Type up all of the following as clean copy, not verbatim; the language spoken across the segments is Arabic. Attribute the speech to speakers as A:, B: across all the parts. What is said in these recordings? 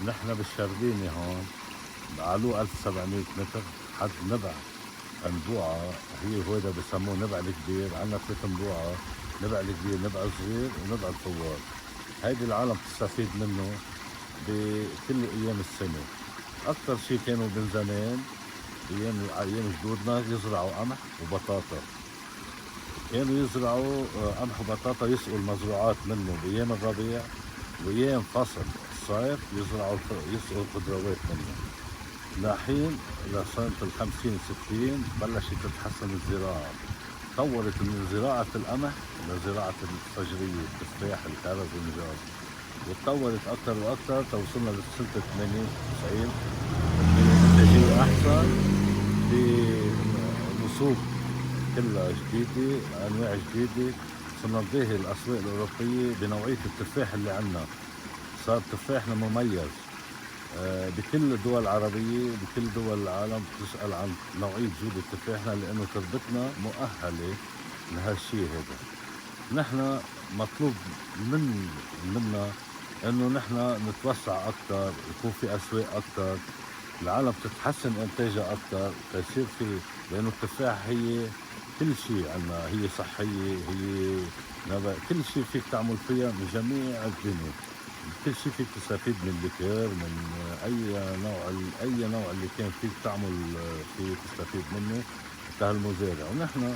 A: نحن بالشربيني هون علوه 1700 متر حد نبع انبوعة. هي هودا بسموه نبع الكبير، عنا 3 انبوعة، نبع الكبير، نبع الصغير، ونبع الفوار. هيدي العالم تستفيد منه بكل ايام السنة. اكثر شيء كانوا من زمان ايام جدودنا يزرعوا قمح وبطاطا. كانوا يزرعوا قمح وبطاطا، يسقوا المزروعات منه بايام الربيع، وايام فصل الصيف يسقوا الخضروات منه. لحين لسنة ال50 60 بلشت تتحسن الزراعة، طورت من زراعة القمح لزراعة الفجرية، التفاح، الكرز، والنجار، وتطورت أكثر وأكثر توصلنا لسنة 80 90 بإنتاجية أحسن، بنصوب كلها جديدة، أنواع جديدة. صرنا نباهي الأسواق الأوروبية بنوعية التفاح اللي عنا. صار تفاحنا مميز بكل الدول العربية، بكل دول العالم بتسأل عن نوعية جودة تفاحنا، لأنه تربتنا مؤهلة لهالشي هذا. نحن مطلوب منا إنه نحن نتوسع أكثر، يكون في أسواق أكثر، العالم تتحسن إنتاجها أكثر، فيصير في، لأنه التفاح هي كل شيء عنا، هي صحية، هي كل شيء فيك تعمل فيها من جميع الدنيا. كل شيء فيك تستفيد من الليكير، من اي نوع اللي كان فيك تعمل فيه تستفيد منه كهالمزارع. ونحن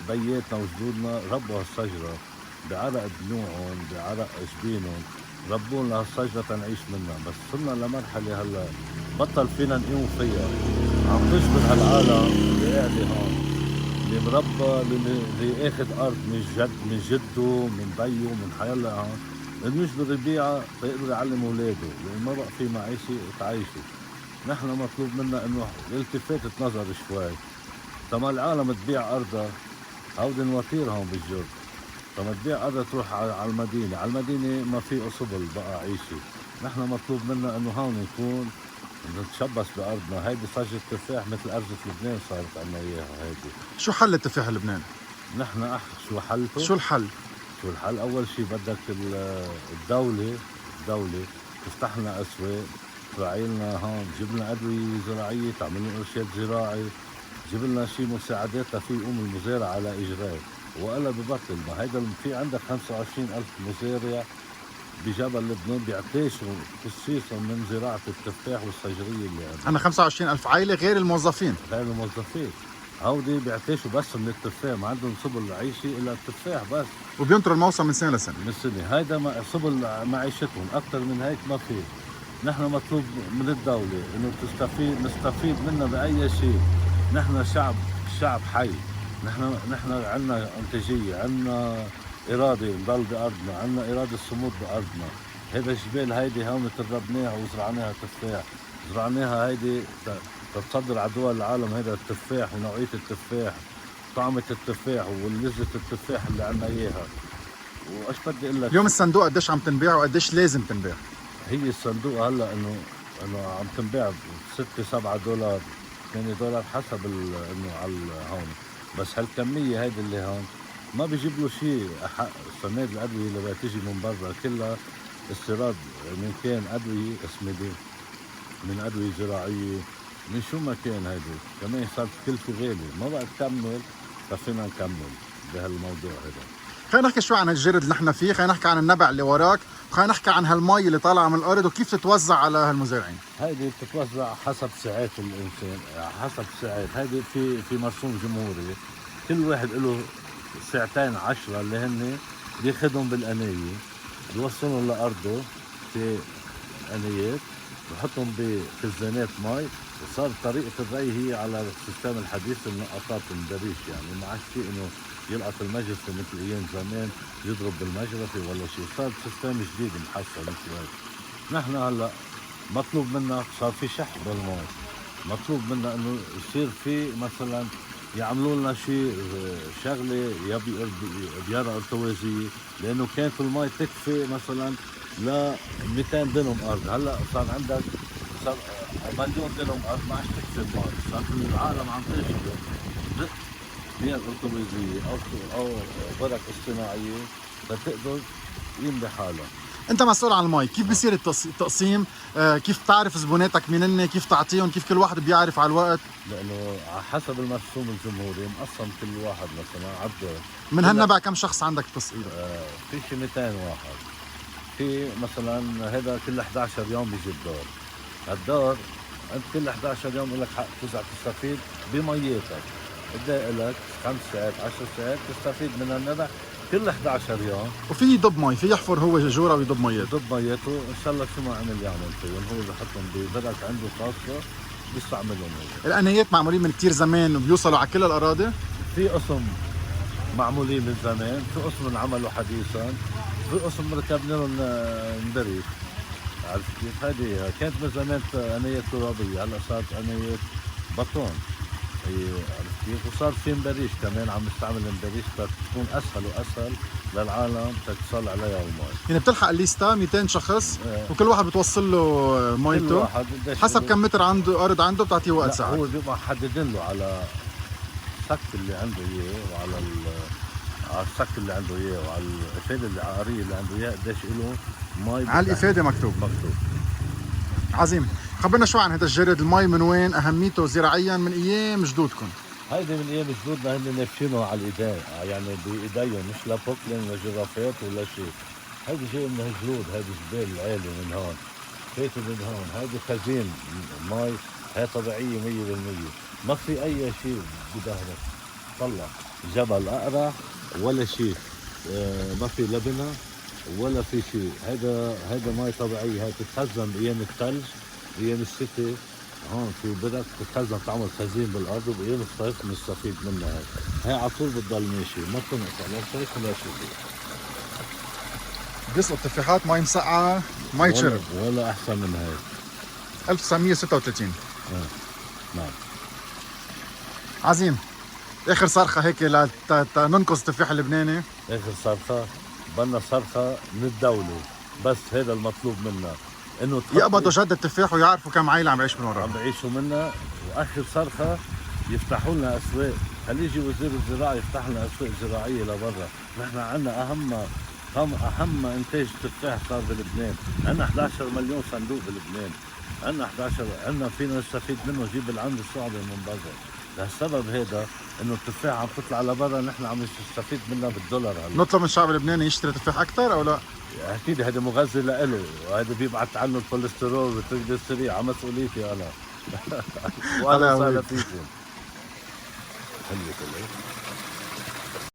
A: بياتنا وجدودنا ربوا هالشجره بعرق دموعهم، بعرق جبينهم، ربوا لنا هالشجره تنعيش منها. بس وصلنا لمرحله هلا بطل فينا نقوم فيها، عم تجبر هالعالم اللي قاعده هون، اللي مربى، اللي اخذ ارض من جده، من بيه، من حيالله هون، انه يجبر يبيعها فيقدر يعلم اولاده، لانه ما بقى في معيشه تعيشه. نحن مطلوب منا انه التفات نظر شوي. طب العالم تبيع ارضها، هودي الوطير هون بالجر. طب تبيع ارضها تروح على المدينه، على المدينه ما في سبل بقى عيشه. نحن مطلوب منا انه هون نكون نتشبث بارضنا. هيدي شجره تفاح مثل ارزة لبنان صارت عنا اياها هيدي.
B: شو حل التفاح اللبناني؟
A: نحن شو حلته؟
B: شو الحل؟
A: شو الحل؟ أول شي بدك الدولة تفتح لنا أسواق، تراعي لنا هون، تجيب لنا أدوية زراعية، تعمل لنا إرشاد زراعي، تجيب لنا شي مساعدات لفي يقوم المزارع على إجراه، وإلا ببطل. ما هيدا في عندك 25,000 مزارع بجبل لبنان بيعتاشوا خصيصا من زراعة التفاح والصيجرية اللي عندنا.
B: أنا 25,000 عائلة غير الموظفين.
A: غير الموظفين، هودي بيعتاشوا بس من التفاح، ما عندهم سبل عيشة إلا التفاح بس.
B: وبينطروا الموسم من سنة لسنة.
A: من السنة هيدا سبل معيشتهم، أكثر من هيك ما في. نحن مطلوب من الدولة إنه نستفيد منا بأي شيء. نحن شعب حي، نحن عنا إنتاجية، عنا إرادة نضل بأرضنا، عنا إرادة صمود بأرضنا. هيدا الجبال هيدي هون تربناها وزرعناها تفاح، زرعناها هيدي تتصدر على دول العالم. هيدا التفاح ونوعية التفاح، طعمة التفاح ولذة التفاح اللي عنا إياها. وايش بدي اقول لك؟
B: اليوم الصندوق قديش عم تنبيع وقديش لازم تنبيع؟
A: هي الصندوق هلا انه عم تنباع ب 6 7 دولار 8 دولار حسب انه على هون. بس هالكميه هيدي اللي هون ما بيجيب له شيء. صناد الادويه اللي بتيجي من برا كلها استيراد، من كان ادويه اسمده، من ادويه زراعيه، من شو ما كان. هيدي كمان صارت كلفه غالي، ما بقى تكمل ففينا نكمل بهالموضوع هذا.
B: خلينا نحكي شوي عن الجرد اللي احنا فيه، خلينا نحكي عن النبع اللي وراك، وخلينا نحكي عن هالمي اللي طالعه من الارض وكيف تتوزع على هالمزارعين.
A: هيدي بتتوزع حسب ساعات الانسان، حسب ساعات. هيدي في مرسوم جمهوري، كل واحد له ساعتين 10 اللي هن بياخذهم بالانيه، بيوصلهم لارضه في انيات، بحطهم بخزانات مي. وصار طريقة الري هي على السيستم الحديث، النقطات المدريش، يعني ما عادش في انه يلقط المجرفة مثل ايام زمان يضرب بالمجرفة ولا شيء. صار سيستم جديد محسن شوي. نحن هلا مطلوب منا، صار في شح بالمي، مطلوب منا انه يصير في مثلا يعملوا لنا شيء شغله بيارة ارتوازيه، لانه كانت المي تكفي مثلا ل 200 دنم ارض. هلا صار عندك صار مليون دنم ارض ما عادش تكفي المي. صار العالم عم تشرب مياه ارتوازيه او برك اصطناعيه فتقدر تقيم بحالها.
B: انت مسؤول عن المي، كيف بيصير التقسيم؟ كيف تعرف زبوناتك مين هن؟ كيف تعطيهم؟ كيف كل واحد بيعرف على الوقت؟
A: لانه على حسب المرسوم الجمهوري مقسم كل واحد مثلا عبده.
B: من هالنبع كم شخص عندك تسقيل؟
A: في شي 200 واحد. في مثلا هذا كل 11 يوم بيجي الدور. الدور انت كل 11 يوم لك حق ترجع تستفيد بميتك. بدي لك 5 ساعات 10 ساعات تستفيد من النبع كل 11 يوم.
B: وفي يضب مي، في يحفر هو جوره ويضب ميته.
A: يضب ميته ان شاء الله شو ما عمل يعمل فيهم، هو بحطهم ببرك عنده خاصه بيستعملهم هو.
B: الانيات معمولين من كتير زمان وبيوصلوا على كل الاراضي.
A: في قسم معمولين من زمان، في قسم انعملوا حديثا، في قسم مركب لهم مدرج. عرفت كيف؟ هذه كانت من زمان انية ترابيه، هلا صارت انية بطون. عرفت كيف؟ وصار في مباريش كمان عم نستعمل مباريش تكون اسهل واسهل للعالم تتصل عليها المي.
B: يعني بتلحق الليستا 200 شخص وكل واحد بتوصل له
A: كل
B: ميته
A: واحد
B: حسب كم متر عنده ارض عنده بتعطيه وقت ساعات.
A: هو بيبقى محددين له على السك اللي عنده اياه وعلى على السك اللي عنده اياه وعلى الافاده العقاريه اللي عنده اياها قديش له مي.
B: على الافاده مكتوب.
A: مكتوب.
B: عظيم. خبرنا شو عن هذا الجرد، المي من وين، اهميته زراعيا من ايام جدودكم؟
A: هيدي من ايام جدودنا، هن نافشينه على الايدين، يعني بايديهم، مش لا بوكلين ولا جرافات ولا شيء. هيدي جاي من الجلود، هيدي جبال العالي من هون، فاتوا من هون، هيدي خزين مي، هي طبيعيه 100%. ما في اي شيء بدهرك طلع جبل اقرع ولا شيء. ما في لبنه ولا في شيء. هيدا مي طبيعيه، هي بتتخزن بايام الثلج، بايام الشتاء. هون في بدك تتخزن، تعمل خزين بالارض، وبايام الصيف بنستفيد منها. هي على طول بتضل ماشي، ما بتنقطع لا صيف ولا شتاء.
B: بيسقوا تفاحات مي مسقعه مي شرب
A: ولا احسن من هيك.
B: 1936.
A: نعم.
B: عظيم. اخر صرخه هيك لننقذ التفاح اللبناني.
A: اخر صرخه بدنا صرخه من الدوله، بس هذا المطلوب منا، انه
B: يقبضوا جد التفاح ويعرفوا كم عائله عم يعيش من وراه.
A: عم بعيشوا منا. واخر صرخه يفتحوا لنا اسواق، خلي يجي وزير الزراعه يفتح لنا اسواق زراعيه لبرا. نحن عندنا اهم انتاج تفاح صار بلبنان، عندنا 11 مليون صندوق بلبنان، عندنا 11، عندنا فينا نستفيد منه، نجيب العمله الصعبه من برا. لهالسبب هذا انه التفاح عم تطلع لبرا، نحن عم نستفيد منها بالدولار. هلا
B: نطلب من الشعب اللبناني يشتري تفاح اكثر او لا؟
A: اكيد هذا مغذي لإله، وهذا بيبعت عنه الكوليسترول والتريجليسيريد، على مسؤوليتي انا. واهلا وسهلا فيكم. خليك